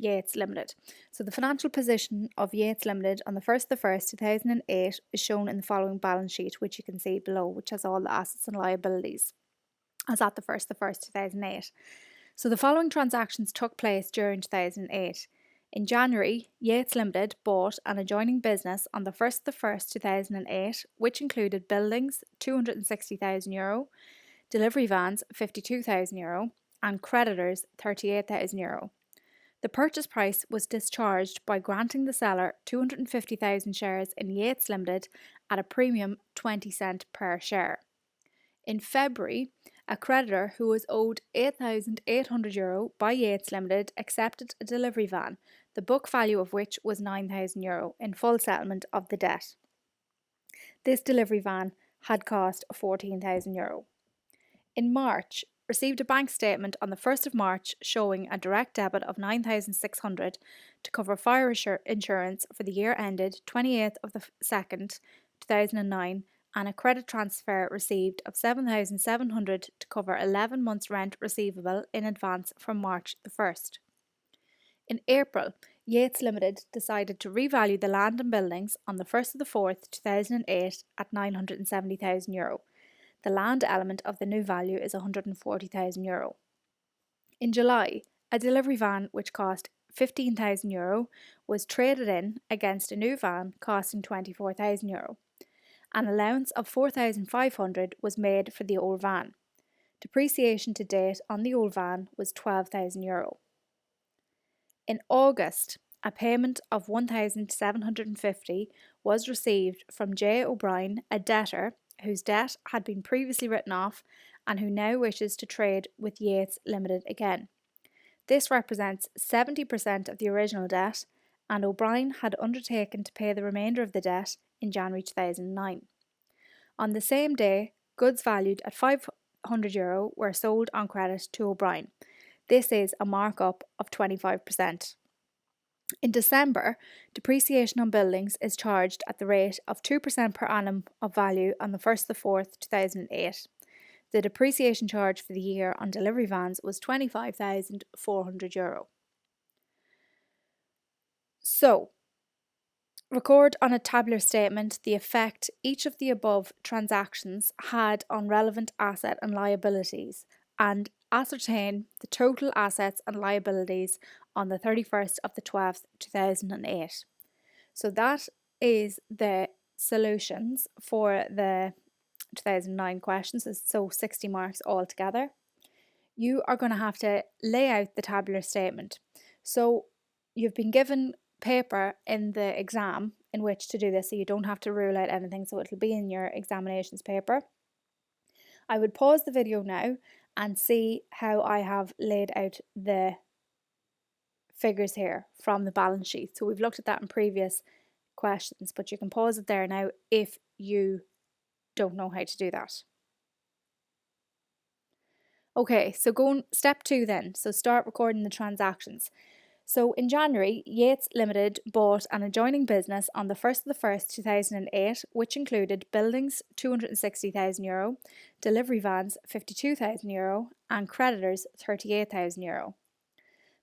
Yeats Ltd. So the financial position of Yeats Ltd on the 1st of the 1st, 2008 is shown in the following balance sheet, which you can see below, which has all the assets and liabilities as at the 1st of the 1st, 2008. So the following transactions took place during 2008. In January, Yeats Ltd bought an adjoining business on the 1st of the 1st, 2008, which included buildings, €260,000, delivery vans, €52,000, and creditors, €38,000. The purchase price was discharged by granting the seller 250,000 shares in Yeats Ltd at a premium 20 cent per share. In February, a creditor who was owed €8,800 by Yeats Ltd accepted a delivery van, the book value of which was €9,000 in full settlement of the debt. This delivery van had cost €14,000. In March, received a bank statement on the 1st of March showing a direct debit of €9,600 to cover fire insurance for the year ended 28th of the 2nd, 2009, and a credit transfer received of €7,700 to cover 11 months' rent receivable in advance from March the 1st. In April, Yeats Ltd decided to revalue the land and buildings on the 1st of the 4th, 2008 at €970,000. The land element of the new value is €140,000. In July, a delivery van which cost €15,000 was traded in against a new van costing €24,000. An allowance of €4,500 was made for the old van. Depreciation to date on the old van was €12,000. In August, a payment of €1,750 was received from J. O'Brien, a debtor whose debt had been previously written off and who now wishes to trade with Yeats Ltd again. This represents 70% of the original debt, and O'Brien had undertaken to pay the remainder of the debt in January 2009. On the same day, goods valued at €500 were sold on credit to O'Brien. This is a markup of 25%. In December, depreciation on buildings is charged at the rate of 2% per annum of value on the 1st of the 4th, 2008. The depreciation charge for the year on delivery vans was €25,400. So, record on a tabular statement the effect each of the above transactions had on relevant asset and liabilities, and ascertain the total assets and liabilities on the 31st of the 12th, 2008. So that is the solutions for the 2009 questions, so 60 marks altogether. You are going to have to lay out the tabular statement. So you've been given paper in the exam in which to do this, so you don't have to rule out anything, so it'll be in your examinations paper. I would pause the video now and see how I have laid out the figures here from the balance sheet. So we've looked at that in previous questions, but you can pause it there now if you don't know how to do that. Okay, so go step 2 then. So start recording the transactions. So in January, Yeats Ltd bought an adjoining business on the 1st of the 1st, 2008, which included buildings €260,000, delivery vans €52,000, and creditors €38,000.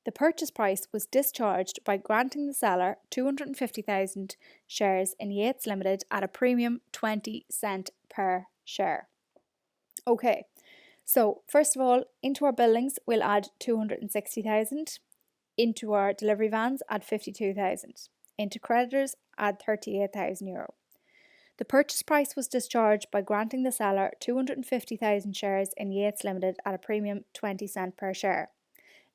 The purchase price was discharged by granting the seller 250,000 shares in Yeats Ltd at a premium 20 cent per share. Okay, so first of all, into our buildings, we'll add 260,000. Into our delivery vans, add 52,000. Into creditors, add €38,000. The purchase price was discharged by granting the seller 250,000 shares in Yeats Ltd at a premium 20 cent per share.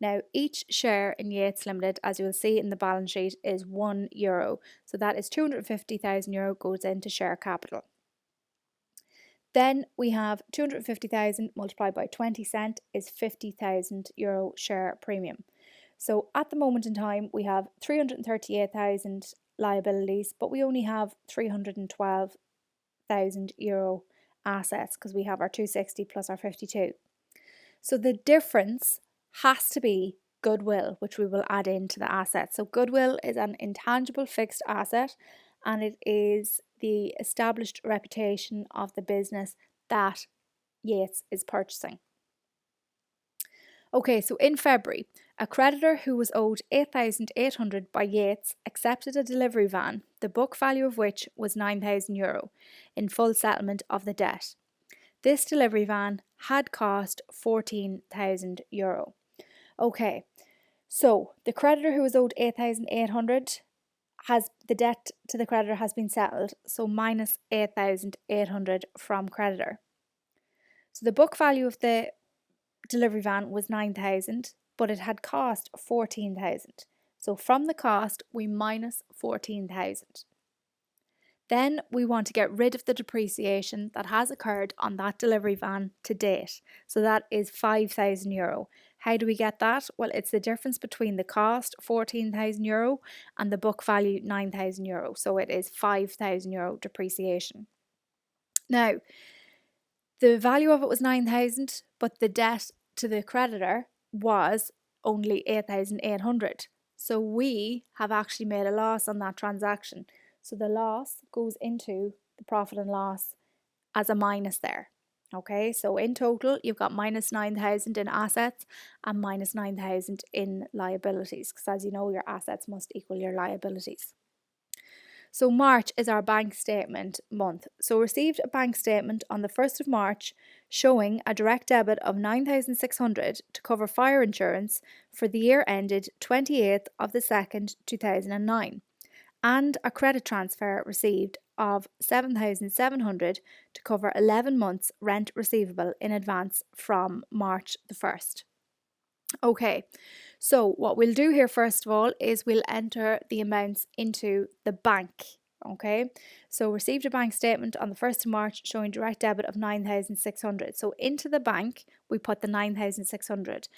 Now, each share in Yeats Ltd, as you will see in the balance sheet, is €1. So that is €250,000 goes into share capital. Then we have 250,000 multiplied by 20 cent is €50,000 share premium. So at the moment in time, we have 338,000 liabilities, but we only have €312,000 assets because we have our 260 plus our 52. So the difference has to be goodwill, which we will add into the asset. So goodwill is an intangible fixed asset, and it is the established reputation of the business that Yeats is purchasing. Okay, so in February, A creditor who was owed €8,800 by Yeats accepted a delivery van, the book value of which was €9,000, in full settlement of the debt. This delivery van had cost €14,000. Okay, so the creditor who was owed 8,800 has the debt to the creditor has been settled, so minus 8,800 from creditor. So the book value of the delivery van was 9,000, but it had cost 14,000. So from the cost, we minus 14,000. Then we want to get rid of the depreciation that has occurred on that delivery van to date. So that is €5,000. How do we get that? Well, it's the difference between the cost, €14,000, and the book value, €9,000. So it is €5,000 depreciation. Now, the value of it was 9,000, but the debt to the creditor was only 8,800. So we have actually made a loss on that transaction. So the loss goes into the profit and loss as a minus there. Okay, so in total, you've got minus 9,000 in assets and minus 9,000 in liabilities, because as you know, your assets must equal your liabilities. So March is our bank statement month. So received a bank statement on the 1st of March showing a direct debit of 9,600 to cover fire insurance for the year ended 28th of the 2nd, 2009, and a credit transfer received of 7,700 to cover 11 months rent receivable in advance from March the 1st. Okay, so what we'll do here first of all is we'll enter the amounts into the bank. Okay, so received a bank statement on the 1st of March showing direct debit of 9,600. So into the bank we put the 9,600,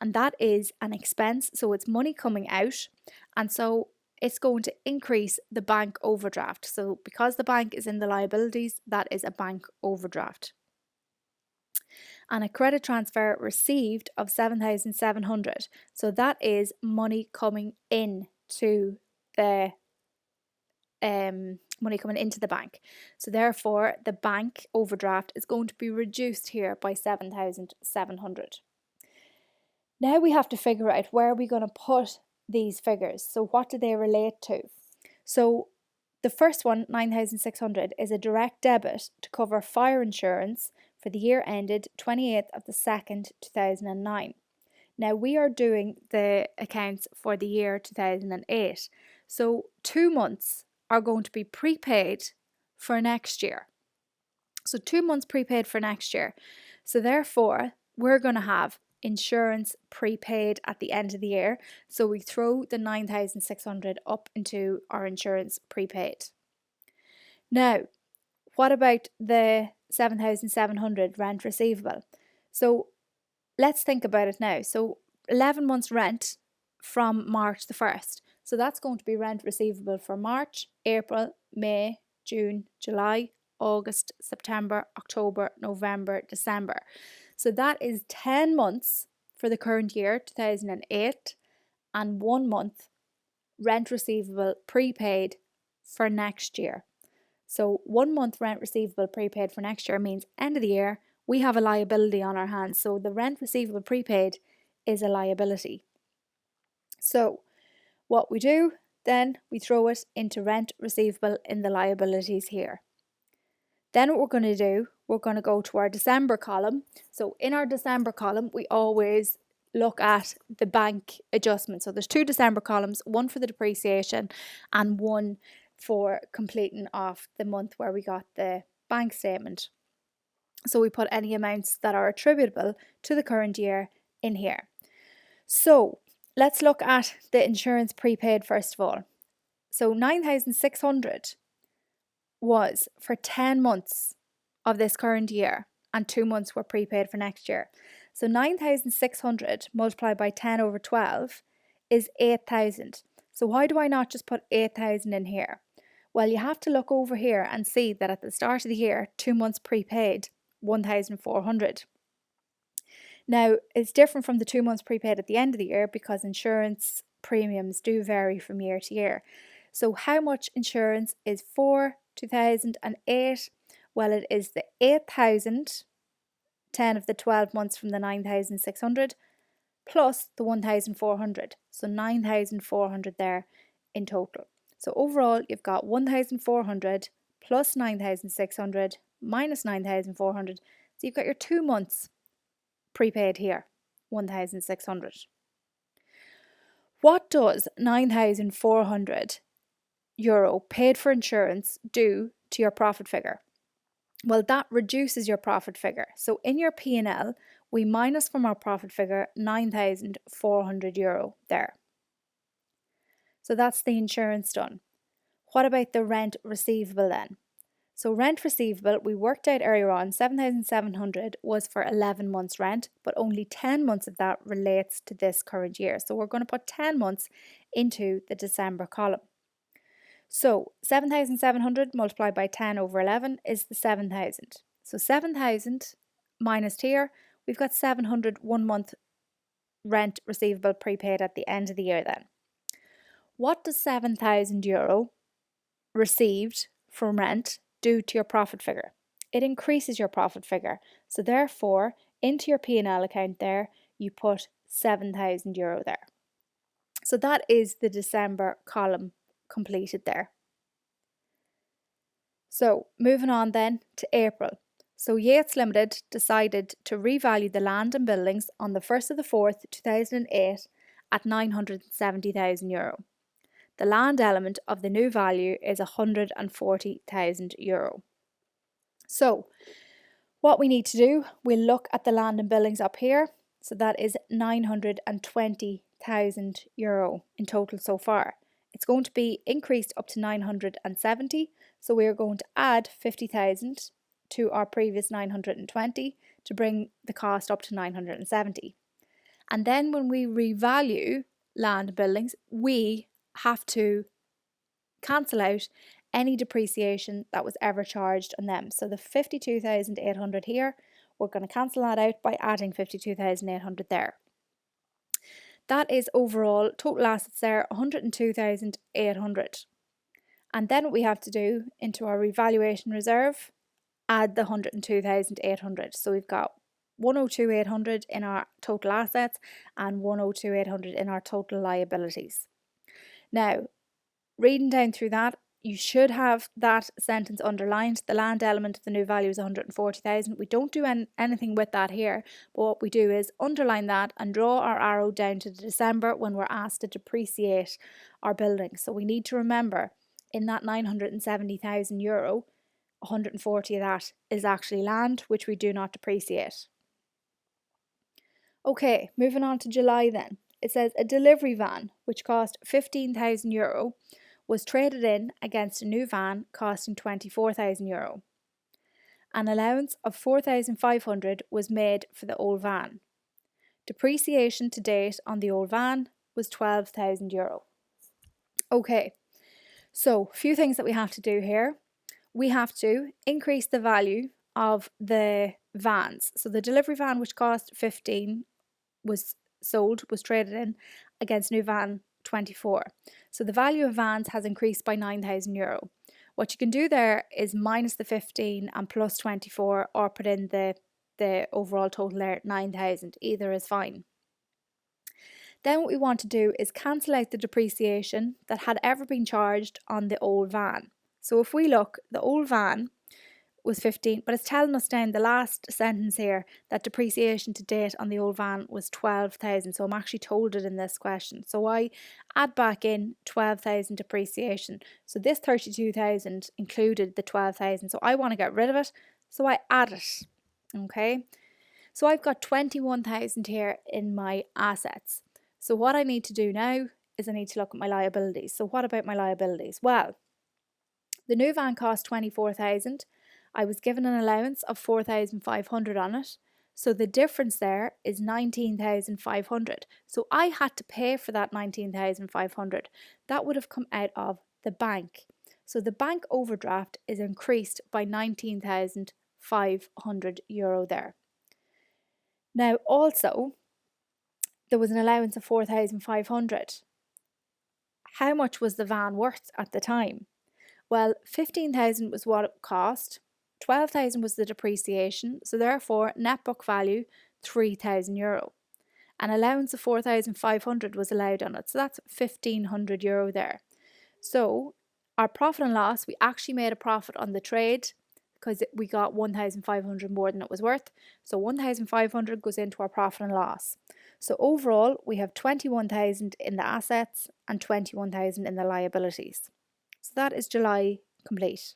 and that is an expense, so it's money coming out, and so it's going to increase the bank overdraft. So because the bank is in the liabilities, that is a bank overdraft. And a credit transfer received of 7,700. So that is money coming in to the bank. So therefore, the bank overdraft is going to be reduced here by 7,700. Now we have to figure out where are we going to put these figures. So what do they relate to? So the first one, 9,600, is a direct debit to cover fire insurance for the year ended 28th of the 2nd, 2009. Now we are doing the accounts for the year 2008. So 2 months are going to be prepaid for next year. So 2 months prepaid for next year. So therefore, we're going to have insurance prepaid at the end of the year. So we throw the 9,600 up into our insurance prepaid. Now, what about the 7,700 rent receivable? So let's think about it now. So 11 months rent from March the 1st. So that's going to be rent receivable for March, April, May, June, July, August, September, October, November, December. So that is 10 months for the current year, 2008, and 1 month rent receivable prepaid for next year. So 1 month rent receivable prepaid for next year means end of the year, we have a liability on our hands. So the rent receivable prepaid is a liability. So what we do, then we throw it into rent receivable in the liabilities here. Then what we're going to do, we're going to go to our December column. So in our December column, we always look at the bank adjustment. So there's 2 December columns, one for the depreciation and one for completing off the month where we got the bank statement. So we put any amounts that are attributable to the current year in here. So let's look at the insurance prepaid first of all. So 9,600 was for 10 months of this current year and 2 months were prepaid for next year. So 9,600 multiplied by 10 over 12 is 8,000. So why do I not just put 8,000 in here? Well, you have to look over here and see that at the start of the year, 2 months prepaid, 1,400. Now, it's different from the 2 months prepaid at the end of the year because insurance premiums do vary from year to year. So how much insurance is for 2008? Well, it is the 8,000, 10 of the 12 months from the 9,600, plus the 1,400. So 9,400 there in total. So overall, you've got 1,400 plus 9,600 minus 9,400. So you've got your 2 months prepaid here, 1,600. What does 9,400 euro paid for insurance do to your profit figure? Well, that reduces your profit figure. So in your P&L, we minus from our profit figure 9,400 euro there. So that's the insurance done. What about the rent receivable then? So rent receivable, we worked out earlier on, 7,700 was for 11 months rent, but only 10 months of that relates to this current year. So we're going to put 10 months into the December column. So 7,700 multiplied by 10 over 11 is the 7,000. So 7,000 minus here, we've got 700 1 month rent receivable prepaid at the end of the year then. What does 7,000 euro received from rent do to your profit figure? It increases your profit figure. So therefore, into your P&L account there, you put 7,000 euro there. So that is the December column completed there. So moving on then to April. So Yeats Ltd decided to revalue the land and buildings on the 1st of the 4th, 2008 at 970,000 euro. The land element of the new value is 140,000 euro. So what we need to do, we'll look at the land and buildings up here. So that is 920,000 euro in total so far. It's going to be increased up to 970. So we are going to add 50,000 to our previous 920 to bring the cost up to 970. And then when we revalue land and buildings, we have to cancel out any depreciation that was ever charged on them. So the 52,800 here, we're going to cancel that out by adding 52,800 there. That is overall total assets there, 102,800. And then what we have to do into our revaluation reserve, add the 102,800. So we've got 102,800 in our total assets and 102,800 in our total liabilities. Now, reading down through that, you should have that sentence underlined. The land element of the new value is 140,000. We don't do anything with that here, but what we do is underline that and draw our arrow down to December when we're asked to depreciate our building. So we need to remember in that 970,000 euro, 140 of that is actually land, which we do not depreciate. Okay, moving on to July then. It says a delivery van, which cost 15,000 euro, was traded in against a new van costing 24,000 euro. An allowance of 4,500 was made for the old van. Depreciation to date on the old van was 12,000 euro. Okay, so a few things that we have to do here. We have to increase the value of the vans. So the delivery van, which cost 15, was traded in against new van 24. So the value of vans has increased by 9,000 euro. What you can do there is minus the 15 and plus 24, or put in the overall total there, 9,000. Either is fine. Then what we want to do is cancel out the depreciation that had ever been charged on the old van. So if we look, the old van was 15, but it's telling us down the last sentence here that depreciation to date on the old van was 12,000. So I'm actually told it in this question. So I add back in 12,000 depreciation. So this 32,000 included the 12,000. So I want to get rid of it. So I add it. Okay. So I've got 21,000 here in my assets. So what I need to do now is I need to look at my liabilities. So what about my liabilities? Well, the new van cost 24,000. I was given an allowance of 4,500 on it. So the difference there is 19,500. So I had to pay for that 19,500. That would have come out of the bank. So the bank overdraft is increased by 19,500 euro there. Now also, there was an allowance of 4,500. How much was the van worth at the time? Well, 15,000 was what it cost. 12,000 was the depreciation, so therefore net book value 3,000 euro. An allowance of 4,500 was allowed on it, so that's €1,500 there. So our profit and loss, we actually made a profit on the trade because we got 1,500 more than it was worth. So 1,500 goes into our profit and loss. So overall, we have 21,000 in the assets and 21,000 in the liabilities. So that is July complete.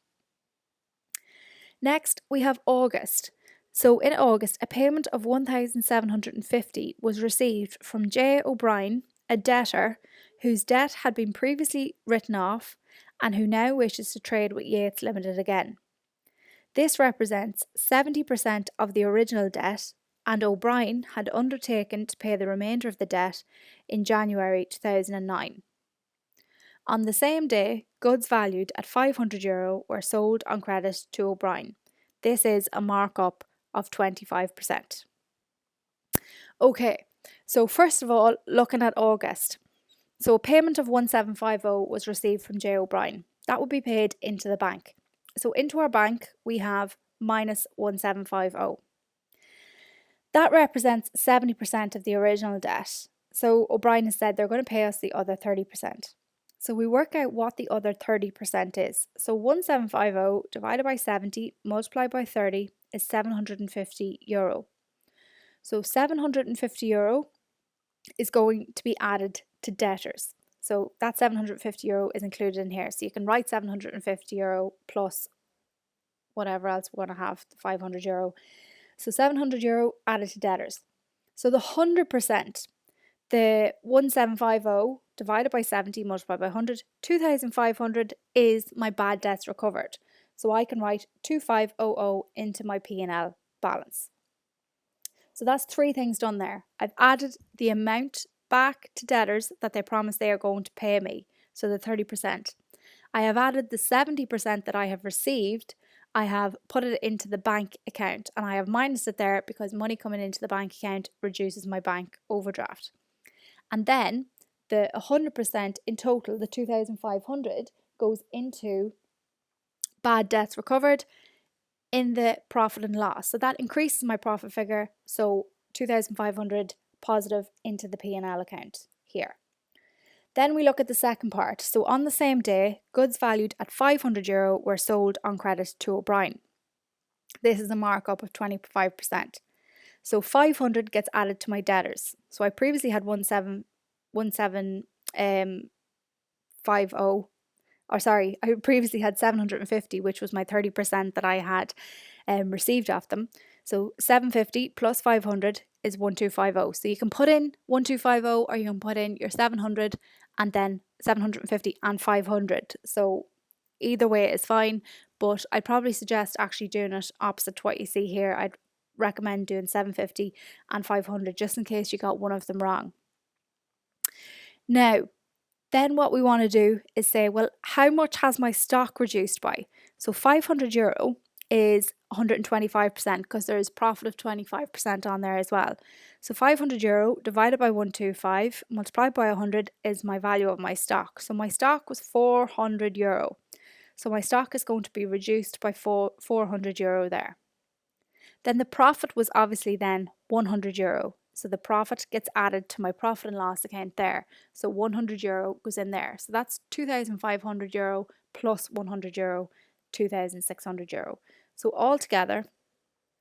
Next, we have August. So in August, a payment of 1,750 was received from J. O'Brien, a debtor whose debt had been previously written off and who now wishes to trade with Yeats Ltd again. This represents 70% of the original debt, and O'Brien had undertaken to pay the remainder of the debt in January 2009. On the same day, goods valued at €500 were sold on credit to O'Brien. This is a markup of 25%. Okay, so first of all, looking at August. So a payment of 1,750 was received from J. O'Brien. That would be paid into the bank. So into our bank, we have minus 1,750. That represents 70% of the original debt. So O'Brien has said they're going to pay us the other 30%. So we work out what the other 30% is. So 1,750 divided by 70 multiplied by 30 is €750. So €750 is going to be added to debtors. So that €750 is included in here. So you can write €750 plus whatever else we're going to have, the €500. So €700 added to debtors. So the 100%, the 1,750 divided by 70 multiplied by 100, 2,500 is my bad debts recovered. So I can write 2,500 into my P&L balance. So that's three things done there. I've added the amount back to debtors that they promised they are going to pay me, so the 30%. I have added the 70% that I have received. I have put it into the bank account and I have minused it there because money coming into the bank account reduces my bank overdraft. And then the 100% in total, the 2,500, goes into bad debts recovered in the profit and loss. So that increases my profit figure. So 2,500 positive into the P&L account here. Then we look at the second part. So on the same day, goods valued at €500 were sold on credit to O'Brien. This is a markup of 25%. So 500 gets added to my debtors. So I previously had 1,750. I previously had 750, which was my 30% that I had received off them. So 750 plus 500 is 1,250. So you can put in 1,250 or you can put in your 700 and then 750 and 500. So either way is fine, but I'd probably suggest actually doing it opposite to what you see here. I'd recommend doing 750 and 500 just in case you got one of them wrong. Now, then what we want to do is say, well, how much has my stock reduced by? So €500 is 125% because there is profit of 25% on there as well. So €500 divided by 125 multiplied by 100 is my value of my stock. So my stock was €400. So my stock is going to be reduced by €400 there. Then the profit was obviously then €100. So the profit gets added to my profit and loss account there. So €100 goes in there. So that's €2,500 plus €100, €2,600. So altogether,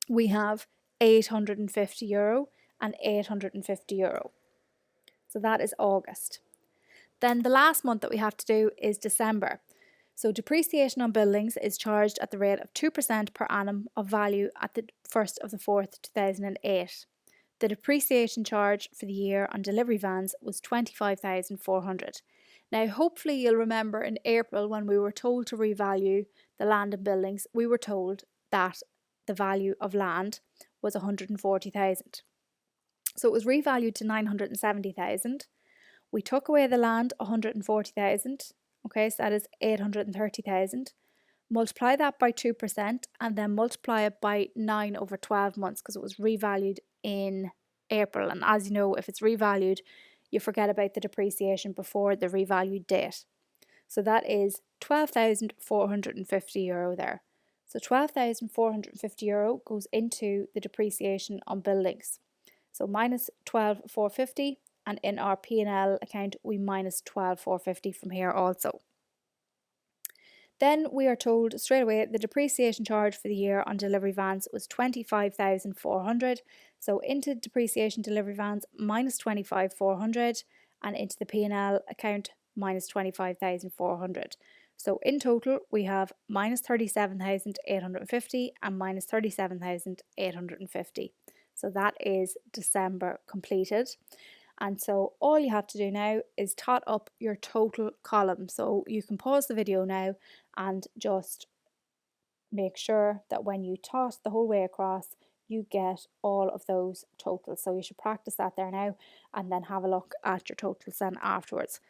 we have €850 and €850. So that is August. Then the last month that we have to do is December. So depreciation on buildings is charged at the rate of 2% per annum of value at the 1st of the 4th, 2008. The depreciation charge for the year on delivery vans was $25,400. Now, hopefully you'll remember in April when we were told to revalue the land and buildings, we were told that the value of land was $140,000. So it was revalued to $970,000. We took away the land, $140,000. Okay, so that is $830,000. Multiply that by 2% and then multiply it by 9 over 12 months because it was revalued in April. And as you know, if it's revalued, you forget about the depreciation before the revalued date. So that is €12,450 there. So €12,450 goes into the depreciation on buildings. So minus 12,450, and in our P&L account we minus 12,450 from here also. Then we are told straight away the depreciation charge for the year on delivery vans was 25,400. So into depreciation delivery vans minus 25,400, and into the P&L account minus 25,400. So in total we have minus 37,850 and minus 37,850. So that is December completed. And so all you have to do now is tot up your total column. So you can pause the video now and just make sure that when you tot the whole way across, you get all of those totals. So you should practice that there now and then have a look at your totals then afterwards.